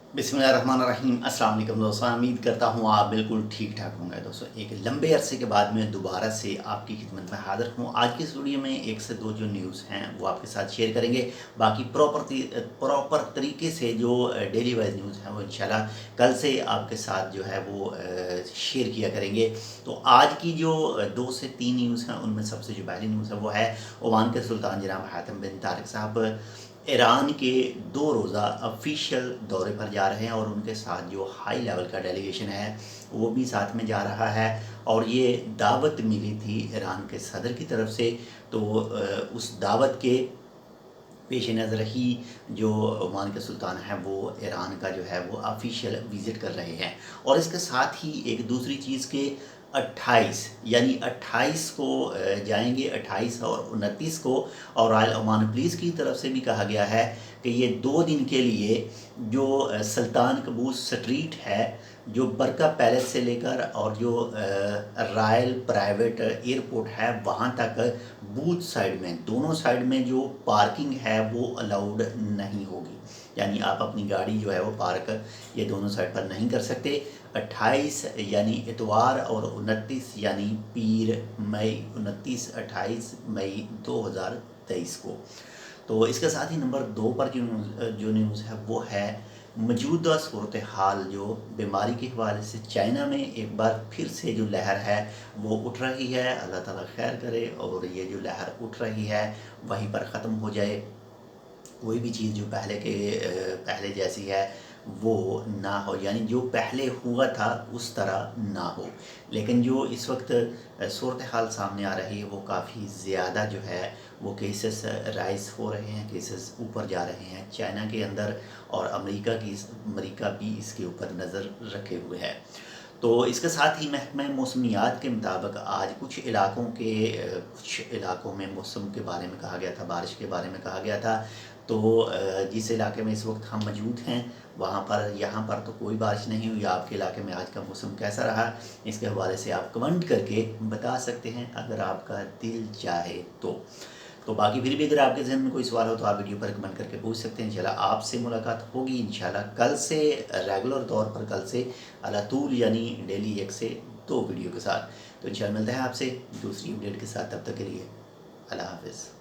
बिस्मिल्लाहिर्रहमानिर्रहीम। अस्सलाम वालेकुम दोस्तों, उम्मीद करता हूँ आप बिल्कुल ठीक ठाक होंगे। दोस्तों, एक लंबे अरसे के बाद मैं दोबारा से आपकी खिदमत में हाज़िर हूँ। आज की इस वीडियो में एक से दो जो न्यूज़ हैं वो आपके साथ शेयर करेंगे। बाकी प्रॉपर तरीके से जो डेली वाइज न्यूज़ हैं वो इंशाल्लाह कल से आपके साथ जो है वो शेयर किया करेंगे। तो आज की जो दो से तीन न्यूज़ हैं उनमें सबसे जो पहली न्यूज़ है वो है ओमान के सुल्तान जनाब हातिम बिन तारिक साहब ईरान के 2 रोज़ा ऑफिशियल दौरे पर जा रहे हैं और उनके साथ जो हाई लेवल का डेलीगेशन है वो भी साथ में जा रहा है। और ये दावत मिली थी ईरान के सदर की तरफ से, तो उस दावत के पेश नज़र ही जो ओमान के सुल्तान हैं वो ईरान का जो है वो ऑफिशियल विज़िट कर रहे हैं। और इसके साथ ही एक दूसरी चीज़ के 28 यानी 28 को जाएंगे, 28 और 29 को। और रॉयल ओमान पुलिस की तरफ से भी कहा गया है कि ये 2 दिन के लिए जो सुल्तान कबूस स्ट्रीट है, जो बरका पैलेस से लेकर और जो रॉयल प्राइवेट एयरपोर्ट है वहाँ तक बूथ साइड में, दोनों साइड में जो पार्किंग है वो अलाउड नहीं होगी। यानी आप अपनी गाड़ी जो है वो पार्क ये दोनों साइड पर नहीं कर सकते। 28 यानी इतवार और 29 यानी पीर मई, 29-28 मई 2023 को। तो इसके साथ ही नंबर 2 पर जो न्यूज़ है वो है मौजूदा सूरत हाल जो बीमारी के हवाले से चाइना में एक बार फिर से जो लहर है वो उठ रही है। अल्लाह ताला खैर करे और ये जो लहर उठ रही है वहीं पर ख़त्म हो जाए। कोई भी चीज़ जो पहले जैसी है वो ना हो, यानी जो पहले हुआ था उस तरह ना हो। लेकिन जो इस वक्त सूरत हाल सामने आ रही है वो काफ़ी ज़्यादा जो है वो केसेस राइज़ हो रहे हैं, केसेस ऊपर जा रहे हैं चाइना के अंदर। और अमेरिका भी इसके ऊपर नज़र रखे हुए है। तो इसके साथ ही महकमा मौसमियात के मुताबिक आज कुछ इलाकों में मौसम के बारे में कहा गया था, बारिश के बारे में कहा गया था। तो जिस इलाके में इस वक्त हम मौजूद हैं यहाँ पर तो कोई बारिश नहीं हुई। आपके इलाके में आज का मौसम कैसा रहा, इसके हवाले से आप कमेंट करके बता सकते हैं अगर आपका दिल चाहे तो बाकी फिर भी अगर आपके जहन में कोई सवाल हो तो आप वीडियो पर कमेंट करके पूछ सकते हैं। इंशाल्लाह आपसे मुलाकात होगी इंशाल्लाह कल से, रेगुलर तौर पर कल से अलातूल यानी डेली 1 से 2 वीडियो के साथ। तो इंशाल्लाह मिलते हैं आपसे दूसरी अपडेट के साथ, तब तक के लिए अल्लाह हाफ़िज़।